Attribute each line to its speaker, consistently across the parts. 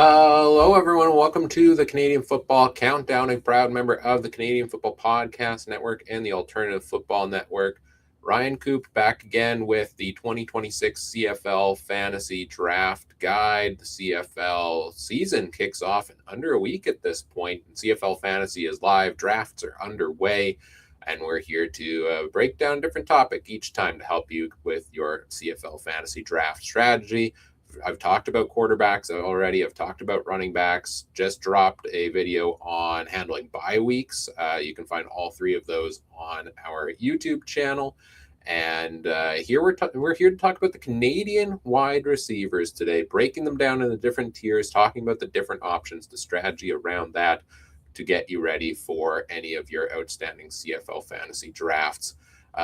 Speaker 1: Hello, everyone. Welcome to the Canadian Football Countdown, a proud member of the Canadian Football Podcast Network and the Alternative Football Network. Ryan Coop back again with the 2026 CFL Fantasy Draft Guide. The CFL season kicks off in under a week at this point, and CFL Fantasy is live. Drafts are underway, and we're here to break down a different topic each time to help you with your CFL Fantasy Draft strategy. I've talked about quarterbacks already. I've talked about running backs. Just dropped a video on handling bye weeks. You can find all three of those on our YouTube channel. And here we're here to talk about the Canadian wide receivers today, breaking them down into different tiers, talking about the different options, the strategy around that to get you ready for any of your outstanding CFL fantasy drafts.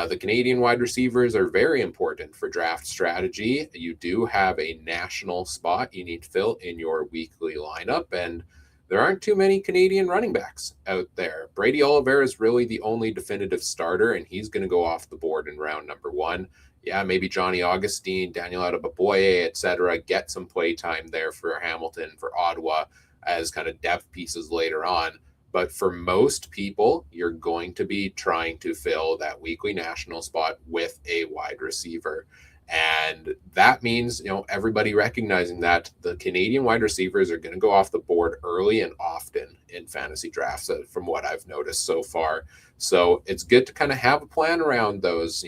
Speaker 1: The Canadian wide receivers are very important for draft strategy. You do have a national spot you need to fill in your weekly lineup, and there aren't too many Canadian running backs out there. Brady Oliveira is really the only definitive starter, and he's going to go off the board in round number one. Yeah, maybe Johnny Augustine, Daniel Adeboboye, etc. get some play time there for Hamilton, for Ottawa as kind of depth pieces later on. But for most people, you're going to be trying to fill that weekly national spot with a wide receiver. And that means, everybody recognizing that the Canadian wide receivers are going to go off the board early and often in fantasy drafts, from what I've noticed so far. So it's good to kind of have a plan around those,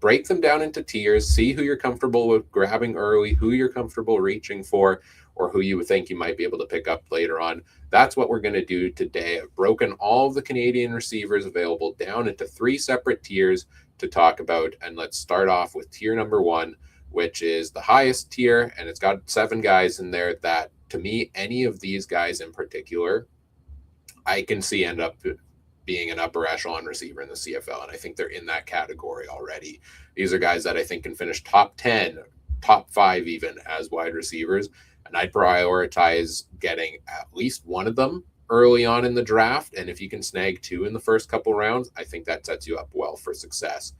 Speaker 1: break them down into tiers, see who you're comfortable with grabbing early, who you're comfortable reaching for, or who you would think you might be able to pick up later on. That's what we're going to do today. I've broken all of the Canadian receivers available down into three separate tiers to talk about. And let's start off with tier number one, which is the highest tier. And it's got 7 guys in there that, to me, any of these guys in particular, I can see end up being an upper echelon receiver in the CFL. And I think they're in that category already. These are guys that I think can finish top 10, top 5 even as wide receivers. And I'd prioritize getting at least one of them early on in the draft. And if you can snag 2 in the first couple rounds, I think that sets you up well for success.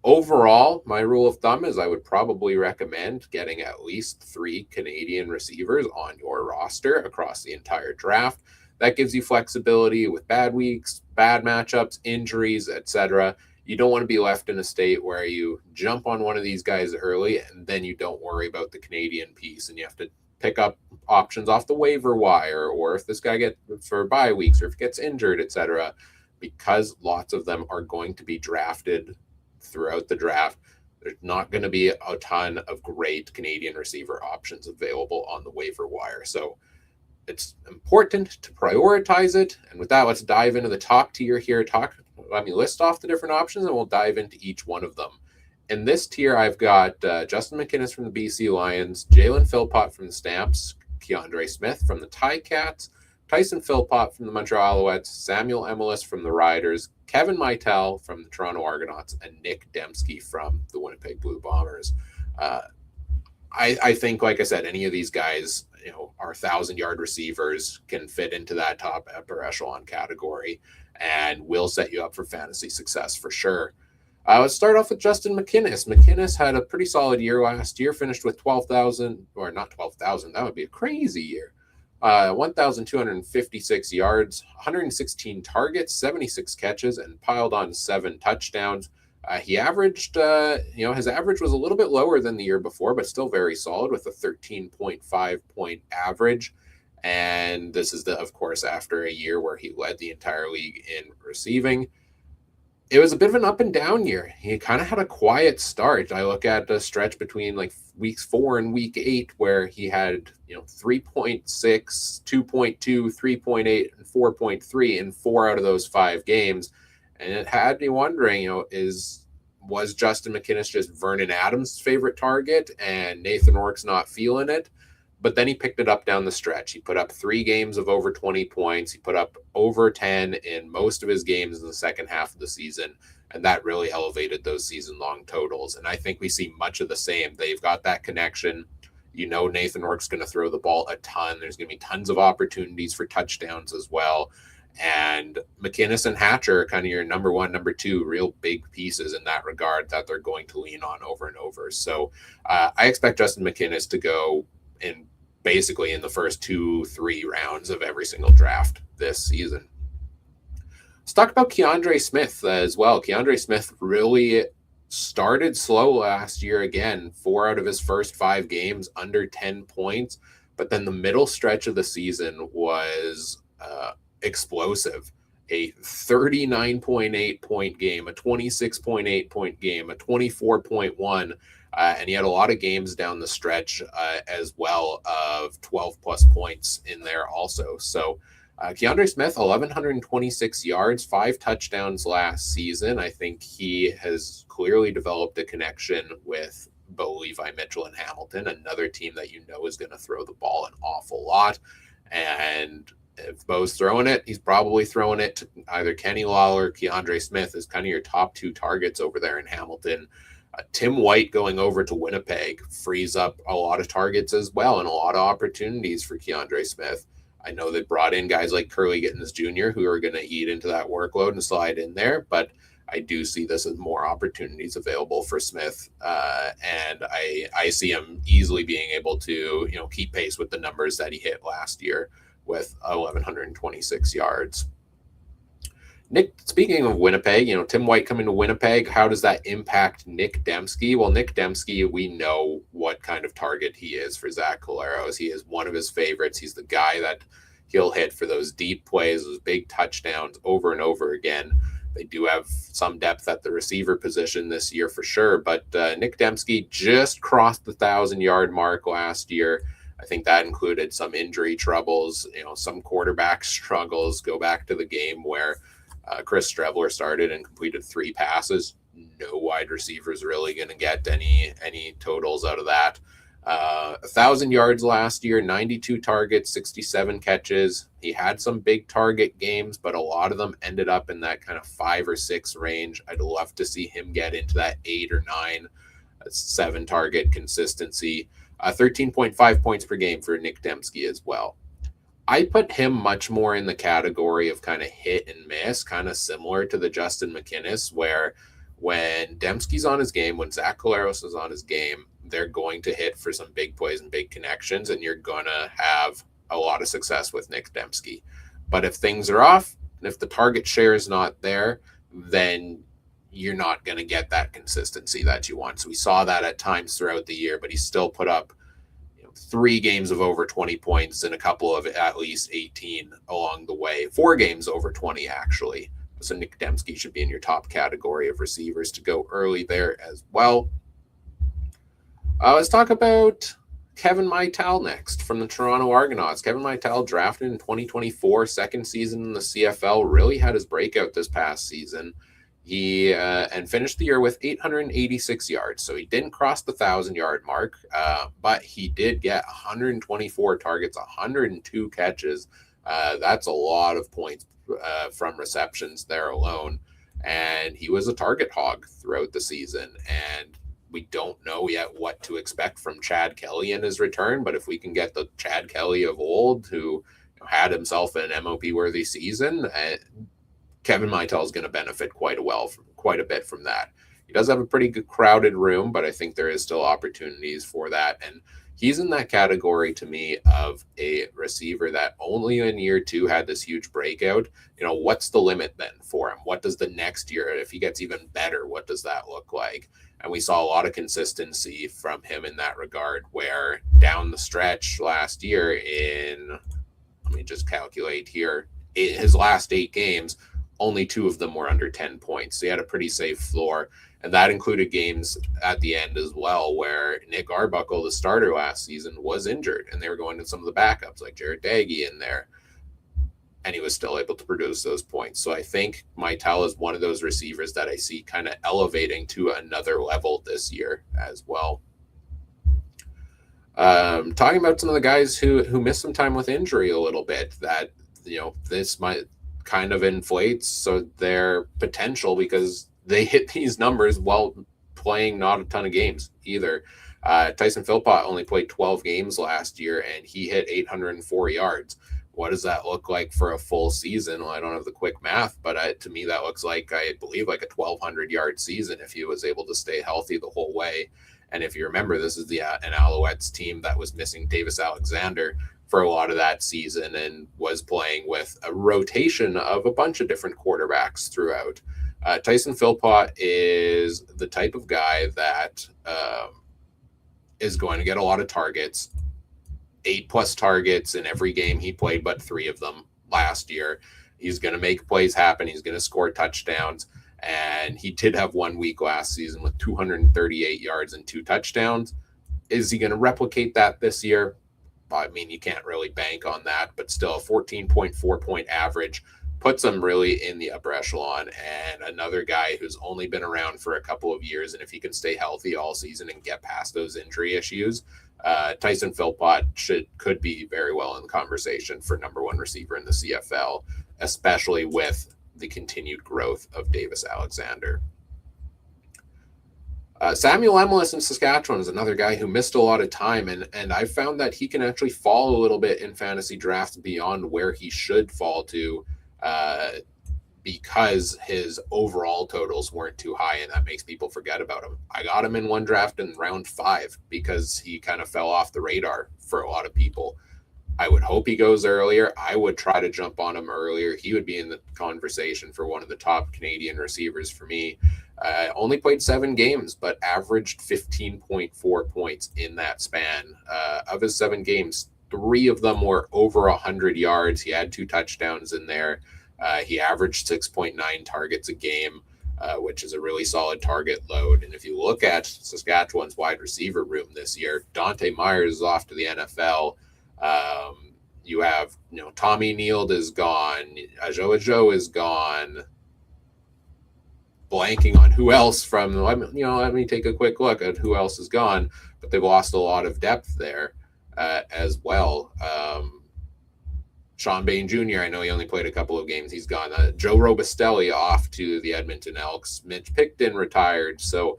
Speaker 1: Overall, my rule of thumb is I would probably recommend getting at least 3 Canadian receivers on your roster across the entire draft. That gives you flexibility with bad weeks, bad matchups, injuries, etc. You don't want to be left in a state where you jump on one of these guys early and then you don't worry about the Canadian piece and you have to pick up options off the waiver wire, or if this guy gets for bye weeks, or if he gets injured, etc. Because lots of them are going to be drafted throughout the draft, there's not going to be a ton of great Canadian receiver options available on the waiver wire. So it's important to prioritize it. And with that, let's dive into the top tier here. Let me list off the different options and we'll dive into each one of them. In this tier, I've got Justin McInnis from the BC Lions, Jalen Philpott from the Stamps, Keandre Smith from the Ticats, Tyson Philpott from the Montreal Alouettes, Samuel Emelis from the Riders, Kevin Meitel from the Toronto Argonauts, and Nick Dembski from the Winnipeg Blue Bombers. I think, like I said, any of these guys, are 1,000-yard receivers, can fit into that top upper echelon category and will set you up for fantasy success for sure. Let's start off with Justin McInnis. McInnis had a pretty solid year last year, finished with 12,000, or not 12,000, that would be a crazy year. 1,256 yards, 116 targets, 76 catches, and piled on 7 touchdowns. He averaged, his average was a little bit lower than the year before, but still very solid with a 13.5 point average. And this is, of course, after a year where he led the entire league in receiving. It was a bit of an up and down year. He kind of had a quiet start. I look at the stretch between like weeks 4 and week 8 where he had, 3.6, 2.2, 3.8, and 4.3 in 4 out of those 5 games. And it had me wondering, was Justin McInnis just Vernon Adams' favorite target and Nathan Rourke's not feeling it? But then he picked it up down the stretch. He put up 3 games of over 20 points. He put up over 10 in most of his games in the second half of the season. And that really elevated those season-long totals. And I think we see much of the same. They've got that connection. Nathan Rourke's going to throw the ball a ton. There's going to be tons of opportunities for touchdowns as well. And McInnis and Hatcher are kind of your number 1, number 2 real big pieces in that regard that they're going to lean on over and over. So I expect Justin McInnis to go in basically in the first 2-3 rounds of every single draft this season. Let's talk about Keandre Smith as well. Keandre Smith really started slow last year again. 4 out of his first 5 games under 10 points, but then the middle stretch of the season was explosive. A 39.8 point game, a 26.8 point game, a 24.1, and he had a lot of games down the stretch as well of 12 plus points in there also. So Keandre Smith, 1,126 yards, 5 touchdowns last season. I think he has clearly developed a connection with Bo Levi Mitchell and Hamilton, another team that you know is going to throw the ball an awful lot. And if Bo's throwing it, he's probably throwing it to either Kenny Lawler or Keandre Smith as kind of your top 2 targets over there in Hamilton. Tim White going over to Winnipeg frees up a lot of targets as well and a lot of opportunities for Keandre Smith. I know they brought in guys like Curly Gittens Jr. who are going to eat into that workload and slide in there, but I do see this as more opportunities available for Smith, and I see him easily being able to keep pace with the numbers that he hit last year with 1,126 yards. Nick, speaking of Winnipeg, Tim White coming to Winnipeg, how does that impact Nick Dembski? Well, Nick Dembski, we know what kind of target he is for Zach Collaros. He is one of his favorites. He's the guy that he'll hit for those deep plays, those big touchdowns over and over again. They do have some depth at the receiver position this year for sure, but Nick Dembski just crossed the 1,000-yard mark last year. I think that included some injury troubles, some quarterback struggles. Go back to the game where Chris Streveler started and completed 3 passes. No wide receivers really going to get any totals out of that. 1,000 yards last year, 92 targets, 67 catches. He had some big target games, but a lot of them ended up in that kind of 5 or 6 range. I'd love to see him get into that 8 or 9, 7 target consistency. 13.5 points per game for Nick Dembski as well. I put him much more in the category of kind of hit and miss, kind of similar to the Justin McInnis, where when Dembski's on his game, when Zach Collaros is on his game, they're going to hit for some big plays and big connections, and you're going to have a lot of success with Nick Dembski. But if things are off, and if the target share is not there, then you're not going to get that consistency that you want. So we saw that at times throughout the year, but he still put up 3 games of over 20 points and a couple of at least 18 along the way. 4 games over 20, actually. So Nick Dembski should be in your top category of receivers to go early there as well. Let's talk about Kevin Mytel next from the Toronto Argonauts. Kevin Mytel, drafted in 2024, second season in the CFL, really had his breakout this past season. He and finished the year with 886 yards. So he didn't cross the 1,000-yard mark, but he did get 124 targets, 102 catches. That's a lot of points from receptions there alone. And he was a target hog throughout the season. And we don't know yet what to expect from Chad Kelly in his return. But if we can get the Chad Kelly of old, who had himself an MOP-worthy season, Kevin Mytel is going to benefit quite a bit from that. He does have a pretty good crowded room, but I think there is still opportunities for that. And he's in that category to me of a receiver that only in year 2 had this huge breakout. What's the limit then for him? What does the next year, if he gets even better, what does that look like? And we saw a lot of consistency from him in that regard, where down the stretch last year let me just calculate here, his last 8 games, only 2 of them were under 10 points. So he had a pretty safe floor. And that included games at the end as well, where Nick Arbuckle, the starter last season, was injured. And they were going to some of the backups, like Jared Daggy in there. And he was still able to produce those points. So I think Mytel is one of those receivers that I see kind of elevating to another level this year as well. Talking about some of the guys who missed some time with injury a little bit, that, this might kind of inflates their potential because they hit these numbers while playing not a ton of games either. Tyson Philpott only played 12 games last year and he hit 804 yards. What does that look like for a full season? Well, I don't have the quick math, but to me that looks like, I believe, like a 1,200 yard season if he was able to stay healthy the whole way. And if you remember, this is an Alouettes team that was missing Davis Alexander for a lot of that season and was playing with a rotation of a bunch of different quarterbacks throughout. Tyson Philpott is the type of guy that is going to get a lot of targets, 8+ targets in every game he played, but 3 of them last year. He's going to make plays happen. He's going to score touchdowns. And he did have 1 week last season with 238 yards and 2 touchdowns. Is he going to replicate that this year? I mean, you can't really bank on that, but still a 14.4 point average puts him really in the upper echelon. And another guy who's only been around for a couple of years, and if he can stay healthy all season and get past those injury issues, Tyson Philpott could be very well in the conversation for number 1 receiver in the CFL, especially with the continued growth of Davis Alexander. Samuel Emilus in Saskatchewan is another guy who missed a lot of time, and I found that he can actually fall a little bit in fantasy drafts beyond where he should fall to, because his overall totals weren't too high, and that makes people forget about him. I got him in one draft in round 5 because he kind of fell off the radar for a lot of people. I would hope he goes earlier. I would try to jump on him earlier. He would be in the conversation for one of the top Canadian receivers for me. Only played 7 games, but averaged 15.4 points in that span. Of his 7 games, 3 of them were over 100 yards. He had 2 touchdowns in there. He averaged 6.9 targets a game, which is a really solid target load. And if you look at Saskatchewan's wide receiver room this year, Dante Myers is off to the NFL. You have, Tommy Neild is gone. Ajo is gone. Blanking on who else from, let me take a quick look at who else is gone, but they've lost a lot of depth there as well. Sean Bain Jr., I know he only played a couple of games. He's gone. Joe Robustelli off to the Edmonton Elks. Mitch Picton retired. So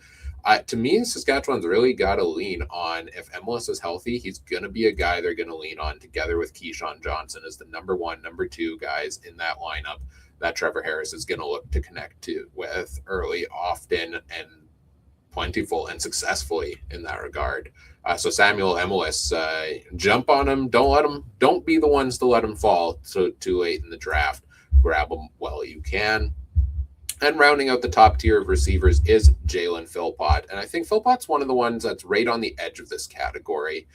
Speaker 1: to me, Saskatchewan's really got to lean on, if Emilus is healthy, he's going to be a guy they're going to lean on together with Keyshawn Johnson as the number 1, number 2 guys in that lineup that Trevor Harris is going to look to connect with early, often, and plentiful and successfully in that regard. So Samuel Emilus, jump on him. Don't be the ones to let him fall too late in the draft. Grab him while you can. And rounding out the top tier of receivers is Jalen Philpott. And I think Philpott's one of the ones that's right on the edge of this category.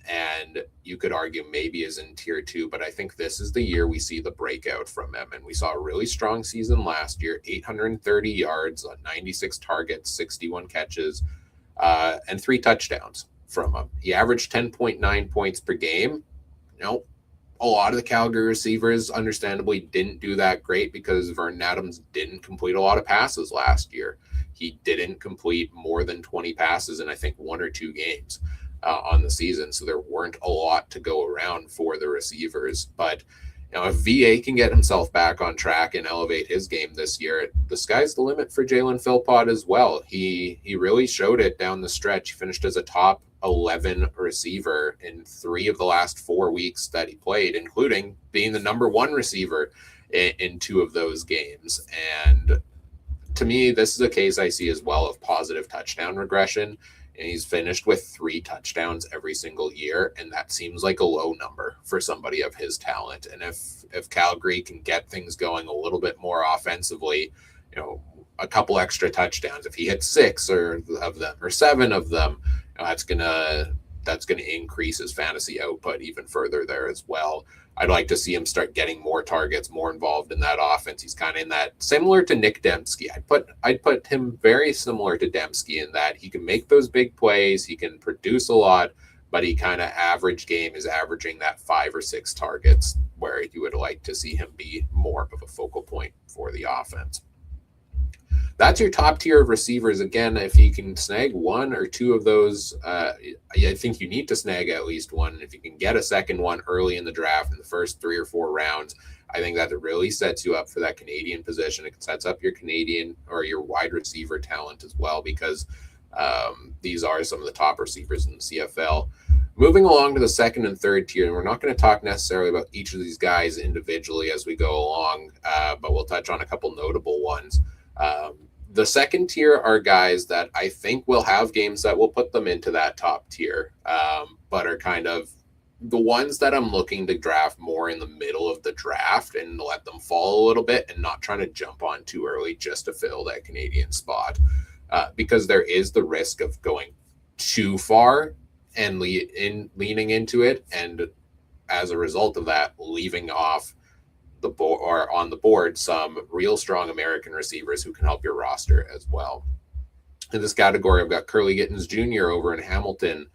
Speaker 1: And you could argue maybe is in tier 2, but I think this is the year we see the breakout from him. And we saw a really strong season last year, 830 yards on 96 targets, 61 catches, and 3 touchdowns from him. He averaged 10.9 points per game. A lot of the Calgary receivers understandably didn't do that great because Vernon Adams didn't complete a lot of passes last year. He didn't complete more than 20 passes in, I think, 1 or 2 games on the season. So there weren't a lot to go around for the receivers. But if VA can get himself back on track and elevate his game this year, the sky's the limit for Jalen Philpott as well. He really showed it down the stretch. He finished as a top 11 receiver in 3 of the last 4 weeks that he played, including being the number 1 receiver in 2 of those games. And to me, this is a case I see as well of positive touchdown regression. And he's finished with 3 touchdowns every single year, and that seems like a low number for somebody of his talent. And if Calgary can get things going a little bit more offensively, a couple extra touchdowns, if he hits 6 of them or 7 of them, that's gonna increase his fantasy output even further there as well. I'd like to see him start getting more targets, more involved in that offense. He's kind of in that, similar to Nick Dembski. I'd put him very similar to Dembski in that he can make those big plays, he can produce a lot, but he kind of average game is averaging that 5 or 6 targets, where you would like to see him be more of a focal point for the offense. That's your top tier of receivers. Again, if you can snag 1 or 2 of those, I think you need to snag at least 1. If you can get a second one early in the draft in the first 3 or 4 rounds, I think that it really sets you up for that Canadian position. It sets up your Canadian or your wide receiver talent as well, because these are some of the top receivers in the CFL. Moving along to the second and third tier, and we're not going to talk necessarily about each of these guys individually as we go along, but we'll touch on a couple notable ones. The second tier are guys that I think will have games that will put them into that top tier, but are kind of the ones that I'm looking to draft more in the middle of the draft and let them fall a little bit and not trying to jump on too early just to fill that Canadian spot, because there is the risk of going too far and leaning into it, and as a result of that, leaving off the board or on the board some real strong American receivers who can help your roster as well. In this category, I've got Curly Gittens Jr. over in Hamilton,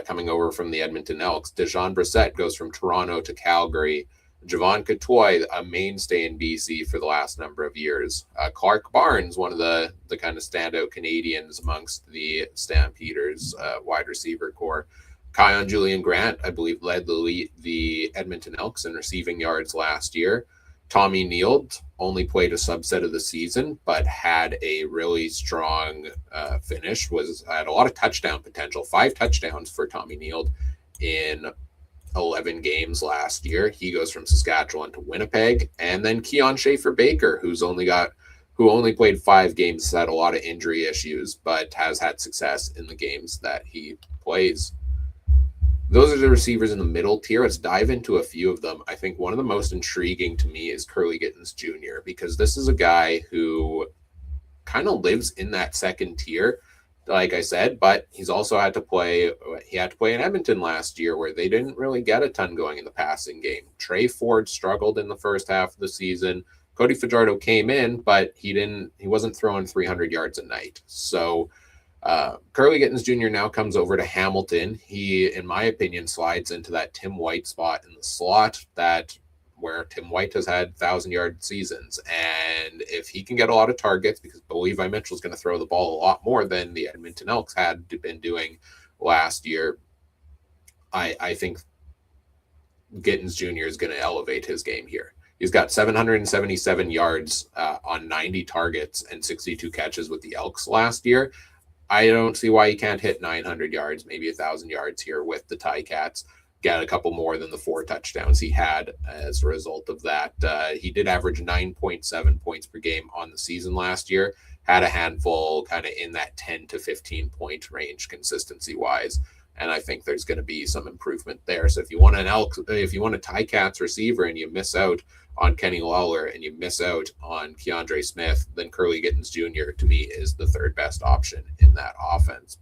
Speaker 1: coming over from the Edmonton Elks. Dejon Brissett goes from Toronto to Calgary. Javon Catoy, a mainstay in BC for the last number of years. Clark Barnes, one of the kind of standout Canadians amongst the Stampeders wide receiver core. Kion Julian Grant, I believe, led the Edmonton Elks in receiving yards last year. Tommy Neild only played a subset of the season, but had a really strong finish. Had a lot of touchdown potential. 5 touchdowns for Tommy Neild in 11 games last year. He goes from Saskatchewan to Winnipeg. And then Keon Schaefer-Baker, who only played 5 games, had a lot of injury issues, but has had success in the games that he plays. Those are the receivers in the middle tier. Let's dive into a few of them. I think one of the most intriguing to me is Curly Gittens Jr., because this is a guy who kind of lives in that second tier, like I said, but he had to play in Edmonton last year where they didn't really get a ton going in the passing game. Trey Ford struggled in the first half of the season. Cody Fajardo came in, but he wasn't throwing 300 yards a night. So Curly Gittens Jr. now comes over to Hamilton. He, in my opinion, slides into that Tim White spot in the slot where Tim White has had 1,000-yard seasons. And if he can get a lot of targets, because Levi Mitchell's going to throw the ball a lot more than the Edmonton Elks had been doing last year, I think Gittens Jr. is going to elevate his game here. He's got 777 yards on 90 targets and 62 catches with the Elks last year. I don't see why he can't hit 900 yards, maybe 1,000 yards here with the Ticats, get a couple more than the 4 touchdowns he had as a result of that. He did average 9.7 points per game on the season last year, had a handful kind of in that 10 to 15 point range consistency-wise, and I think there's going to be some improvement there. So if you want a Ticats receiver and you miss out on Kenny Lawler and you miss out on Keandre Smith, then Curly Gittens Jr. to me is the third best option in that offense.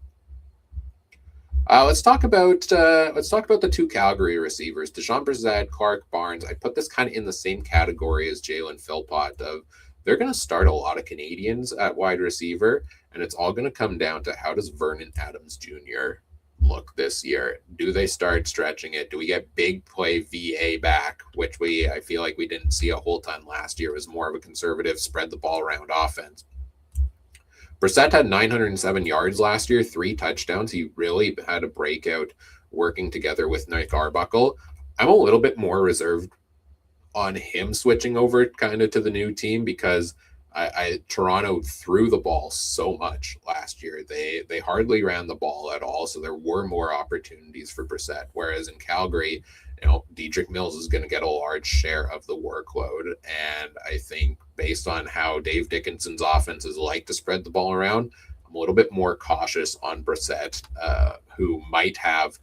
Speaker 1: Let's talk about the 2 Calgary receivers, Dejon Brissett, Clark Barnes. I put this kind of in the same category as Jalen Philpott of they're going to start a lot of Canadians at wide receiver, and it's all going to come down to how does Vernon Adams Jr. look this year? Do they start stretching it? Do we get big play VA back, which I feel like we didn't see a whole ton last year? It was more of a conservative spread the ball around offense. Brissett had 907 yards last year, 3 touchdowns. He really had a breakout working together with Nick Arbuckle. I'm a little bit more reserved on him switching over kind of to the new team because Toronto threw the ball so much last year. They hardly ran the ball at all, so there were more opportunities for Brissett. Whereas in Calgary, Dedrick Mills is going to get a large share of the workload. And I think based on how Dave Dickinson's offenses like to spread the ball around, I'm a little bit more cautious on Brissett, who might have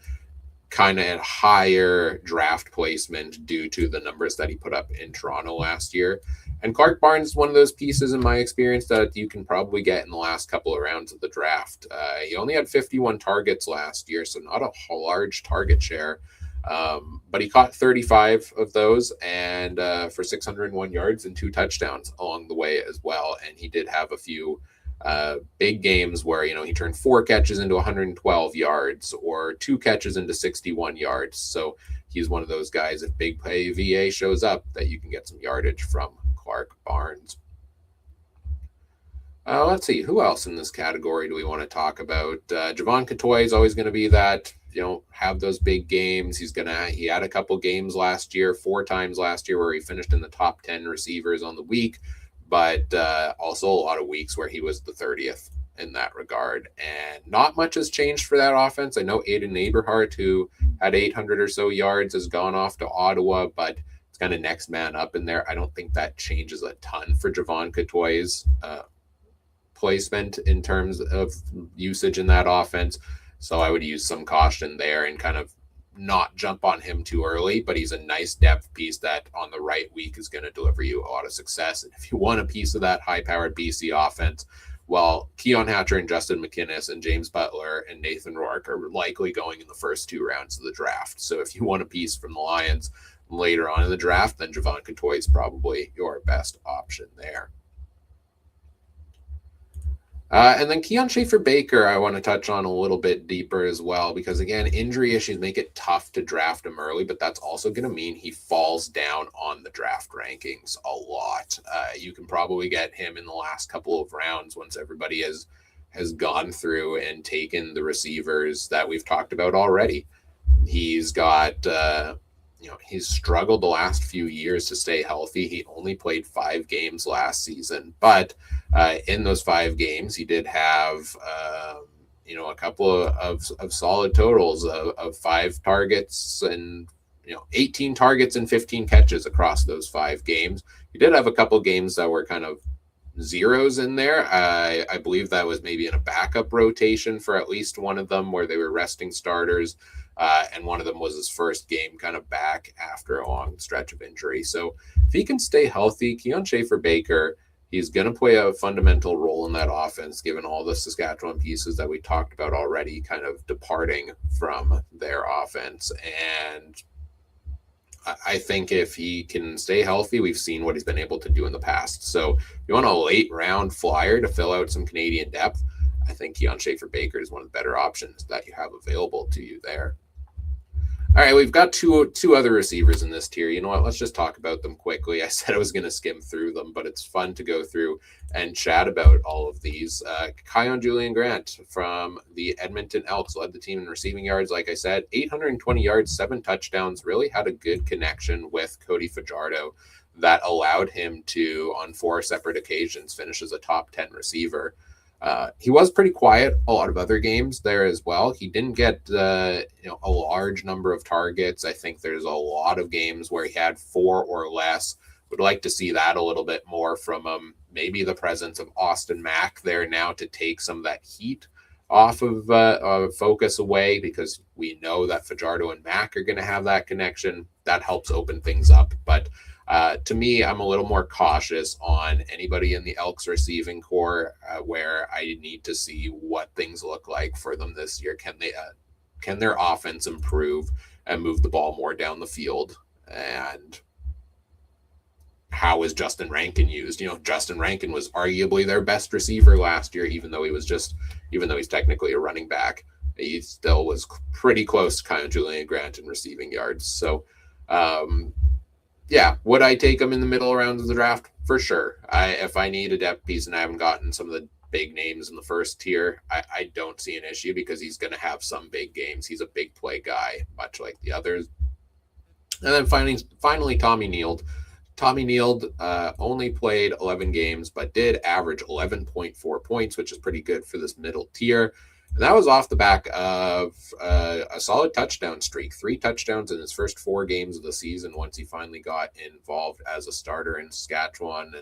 Speaker 1: kind of higher draft placement due to the numbers that he put up in Toronto last year. And Clark Barnes is one of those pieces, in my experience, that you can probably get in the last couple of rounds of the draft. He only had 51 targets last year, so not a large target share. But he caught 35 of those and for 601 yards and 2 touchdowns along the way as well. And he did have a few big games where, he turned 4 catches into 112 yards or 2 catches into 61 yards. So he's one of those guys, if big play VA shows up, that you can get some yardage from Clark Barnes. Let's see, who else in this category do we want to talk about? Javon Catoy is always going to be that, have those big games. He had a couple games last year, 4 times last year, where he finished in the top 10 receivers on the week, but also a lot of weeks where he was the 30th in that regard. And not much has changed for that offense. I know Aiden Eberhardt, who had 800 or so yards, has gone off to Ottawa, but it's kind of next man up in there. I don't think that changes a ton for Javon Catoy's placement in terms of usage in that offense. So I would use some caution there and kind of not jump on him too early, but he's a nice depth piece that on the right week is going to deliver you a lot of success. And if you want a piece of that high-powered BC offense, well, Keon Hatcher and Justin McInnis and James Butler and Nathan Rourke are likely going in the first 2 rounds of the draft. So if you want a piece from the Lions later on in the draft, then Javon Couture is probably your best option there. And then Keon Schaefer-Baker, I want to touch on a little bit deeper as well, because again, injury issues make it tough to draft him early, but that's also going to mean he falls down on the draft rankings a lot. You can probably get him in the last couple of rounds once everybody has gone through and taken the receivers that we've talked about already. He's got, he's struggled the last few years to stay healthy. He only played 5 games last season, but in those 5 games, he did have, a couple of solid totals of 5 targets and, 18 targets and 15 catches across those 5 games. He did have a couple games that were kind of zeros in there. I believe that was maybe in a backup rotation for at least one of them where they were resting starters. And one of them was his first game kind of back after a long stretch of injury. So if he can stay healthy, Keon Schaefer-Baker, he's going to play a fundamental role in that offense, given all the Saskatchewan pieces that we talked about already kind of departing from their offense. And I think if he can stay healthy, we've seen what he's been able to do in the past. So if you want a late round flyer to fill out some Canadian depth, I think Keon Schaefer-Baker is one of the better options that you have available to you there. All right, we've got two other receivers in this tier. You know what? Let's just talk about them quickly. I said I was going to skim through them, but it's fun to go through and chat about all of these. Kion Julian Grant from the Edmonton Elks led the team in receiving yards. Like I said, 820 yards, 7 touchdowns, really had a good connection with Cody Fajardo that allowed him to, on 4 separate occasions, finish as a top 10 receiver. He was pretty quiet a lot of other games there as well. He didn't get a large number of targets. I think there's a lot of games where he had 4 or less. Would like to see that a little bit more from him. Maybe the presence of Austin Mack there now to take some of that heat off of focus away, because we know that Fajardo and Mack are going to have that connection. That helps open things up. But to me, I'm a little more cautious on anybody in the Elks receiving core where I need to see what things look like for them this year. Can their offense improve and move the ball more down the field? And how is Justin Rankin used? Justin Rankin was arguably their best receiver last year, even though he's technically a running back. He still was pretty close to kind of Julian Grant in receiving yards. So, yeah, would I take him in the middle rounds of the draft? For sure. If I need a depth piece and I haven't gotten some of the big names in the first tier, I don't see an issue because he's going to have some big games. He's a big play guy, much like the others. And then finally, Tommy Neild. Tommy Neild only played 11 games, but did average 11.4 points, which is pretty good for this middle tier. And that was off the back of a solid touchdown streak, 3 touchdowns in his first 4 games of the season once he finally got involved as a starter in Saskatchewan.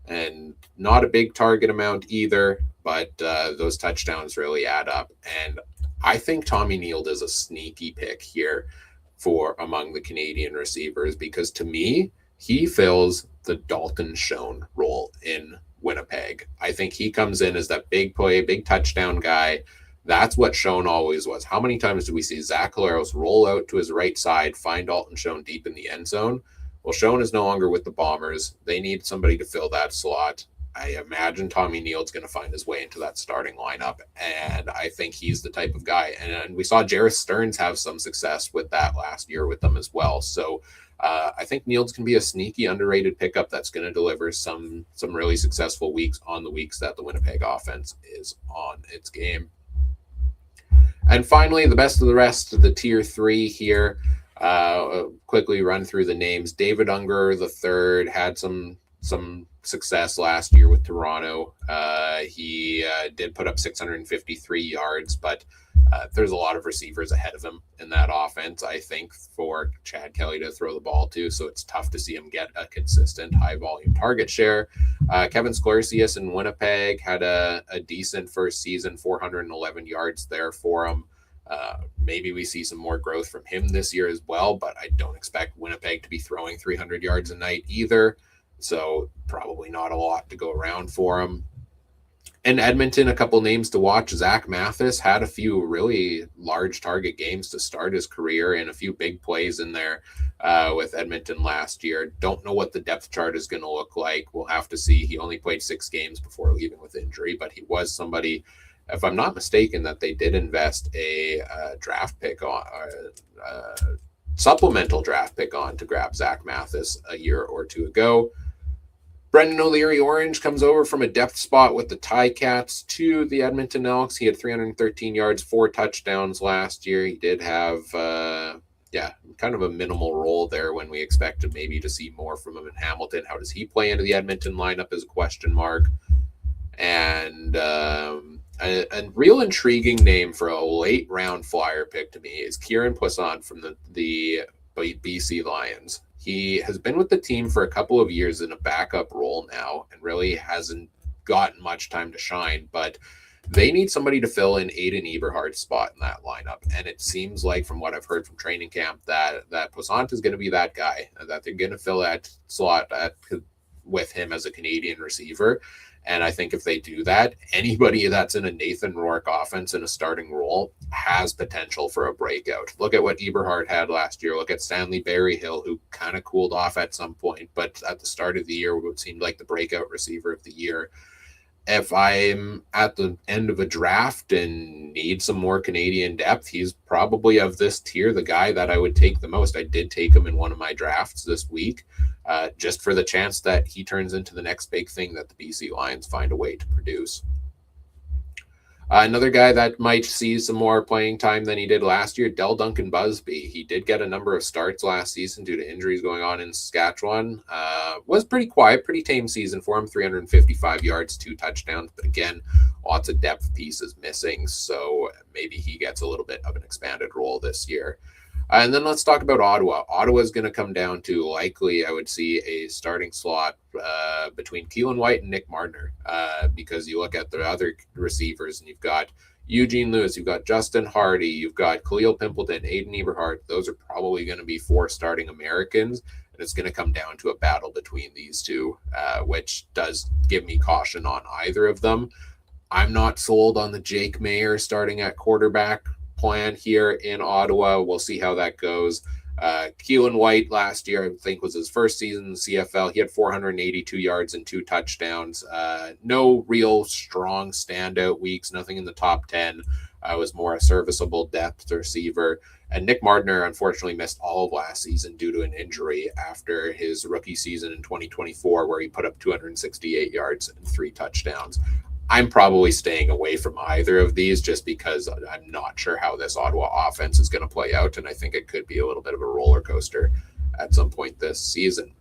Speaker 1: And not a big target amount either, but those touchdowns really add up. And I think Tommy Neild is a sneaky pick here for among the Canadian receivers, because to me, he fills the Dalton Schoen role in Winnipeg. I think he comes in as that big play, big touchdown guy. That's what Schoen always was. How many times do we see Zach Collaros roll out to his right side, find Dalton Schoen deep in the end zone? Well, Schoen is no longer with the Bombers. They need somebody to fill that slot. I imagine Tommy Neild's going to find his way into that starting lineup, and I think he's the type of guy. And we saw Jarrett Stearns have some success with that last year with them as well. So I think Neild's can be a sneaky, underrated pickup that's going to deliver some really successful weeks on the weeks that the Winnipeg offense is on its game. And finally, the best of the rest of the tier 3 here. Quickly run through the names. David Unger III had some success last year with Toronto. He did put up 653 yards, but 3 touchdowns in his first 4 games of the season. Once he finally got involved as a starter in Saskatchewan, and we saw Jarrett Stearns have some success with that last year with them as well. So I think Neild's can be a sneaky, underrated pickup that's going to deliver some really successful weeks on the weeks that the Winnipeg offense is on its game. And finally, the best of the rest of the tier 3. Quickly run through the names. David Unger III had some success last year with Toronto. He did put up 653 yards, but There's a lot of receivers ahead of him in that offense, I think, for Chad Kelly to throw the ball to. So it's tough to see him get a consistent high volume target share. Kevin Sklercius in Winnipeg had a decent first season, 411 yards there for him. Maybe we see some more growth from him this year as well, but I don't expect Winnipeg to be throwing 300 yards a night either. So probably not a lot to go around for him. And Edmonton, a couple names to watch. Zach Mathis had a few really large target games to start his career and a few big plays in there with Edmonton last year. Don't know what the depth chart is going to look like. We'll have to see. He only played 6 games before leaving with injury, but he was somebody, if I'm not mistaken, that they did invest a draft pick on, supplemental draft pick on to grab Zach Mathis a year or two ago. Brendan O'Leary Orange comes over from a depth spot with the Ticats to the Edmonton Elks. He had 313 yards, 4 touchdowns last year. He did have, kind of a minimal role there when we expected maybe to see more from him in Hamilton. How does he play into the Edmonton lineup is a question mark. And a real intriguing name for a late round flyer pick to me is Kieran Poisson from the BC Lions. He has been with the team for a couple of years in a backup role now and really hasn't gotten much time to shine, but they need somebody to fill in Aiden Eberhard's spot in that lineup. And it seems like, from what I've heard from training camp, that Poisson is going to be that guy, that they're going to fill that slot with him as a Canadian receiver. And I think if they do that, anybody that's in a Nathan Rourke offense in a starting role has potential for a breakout. Look at what Eberhard had last year. Look at Stanley Berryhill, who kind of cooled off at some point, but at the start of the year, what seemed like the breakout receiver of the year. If I'm at the end of a draft and need some more Canadian depth, he's probably of this tier the guy that I would take the most. I did take him in one of my drafts this week, just for the chance that he turns into the next big thing that the BC Lions find a way to produce. Another guy that might see some more playing time than he did last year, Del Duncan Busby. He did get a number of starts last season due to injuries going on in Saskatchewan. Was pretty quiet, pretty tame season for him, 355 yards, 2 touchdowns. But again, lots of depth pieces missing, so maybe he gets a little bit of an expanded role this year. And then let's talk about Ottawa. Ottawa is going to come down to, likely, I would see a starting slot between Keelan White and Nick Mardner, because you look at the other receivers and you've got Eugene Lewis, you've got Justin Hardy, you've got Khalil Pimpleton, Aiden Eberhard. Those are probably going to be 4 starting Americans, and it's going to come down to a battle between these two, which does give me caution on either of them. I'm not sold on the Jake Mayer starting at quarterback plan here in Ottawa. We'll see how that goes. Keelan White last year, I think, was his first season in the CFL. He had 482 yards and 2 touchdowns. No real strong standout weeks, nothing in the top 10. Was more a serviceable depth receiver. And Nick Mardner, unfortunately, missed all of last season due to an injury after his rookie season in 2024, where he put up 268 yards and 3 touchdowns. I'm probably staying away from either of these just because I'm not sure how this Ottawa offense is going to play out, and I think it could be a little bit of a roller coaster at some point this season.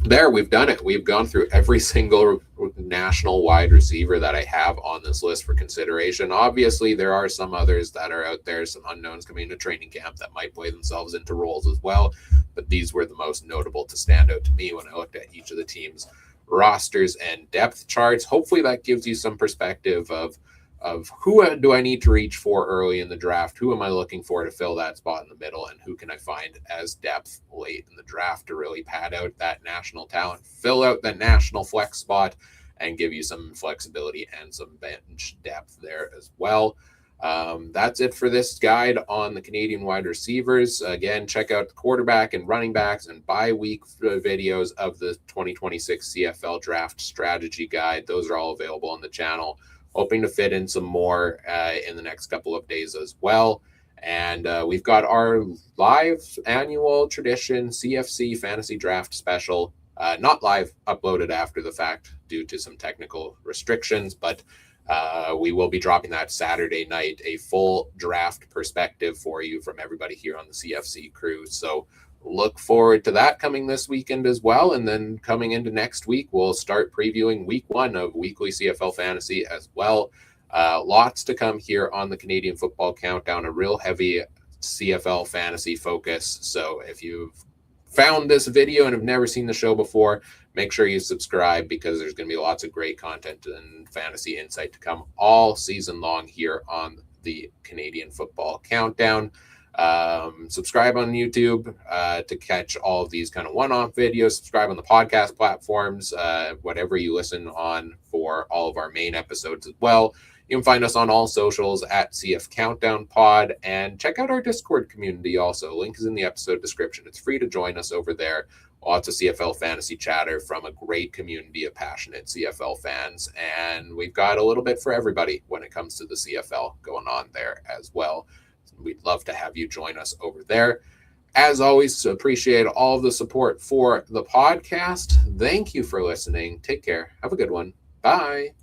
Speaker 1: There, we've done it. We've gone through every single national wide receiver that I have on this list for consideration. Obviously, there are some others that are out there, some unknowns coming into training camp that might play themselves into roles as well, but these were the most notable to stand out to me when I looked at each of the teams' rosters and depth charts. Hopefully that gives you some perspective of who do I need to reach for early in the draft, who am I looking for to fill that spot in the middle, and who can I find as depth late in the draft to really pad out that national talent, fill out that national flex spot, and give you some flexibility and some bench depth there as well. That's it for this guide on the Canadian wide receivers. Again, check out the quarterback and running backs and bye-week videos of the 2026 CFL Draft Strategy Guide. Those are all available on the channel. Hoping to fit in some more in the next couple of days as well. And we've got our live annual tradition CFC Fantasy Draft Special. Not live, uploaded after the fact due to some technical restrictions, but we will be dropping that Saturday night, a full draft perspective for you from everybody here on the CFC crew. So look forward to that coming this weekend as well. And then coming into next week, we'll start previewing week 1 of weekly CFL Fantasy as well. Lots to come here on the Canadian Football Countdown, a real heavy CFL fantasy focus. So if you've found this video and have never seen the show before, make sure you subscribe, because there's going to be lots of great content and fantasy insight to come all season long here on the Canadian Football Countdown. Subscribe on YouTube to catch all of these kind of one-off videos. Subscribe on the podcast platforms, whatever you listen on, for all of our main episodes as well. You can find us on all socials at CF Countdown Pod, and check out our Discord community also. Link is in the episode description. It's free to join us over there. Lots of CFL fantasy chatter from a great community of passionate CFL fans, and we've got a little bit for everybody when it comes to the CFL going on there as well. We'd love to have you join us over there. As always, appreciate all of the support for the podcast. Thank you for listening. Take care. Have a good one. Bye.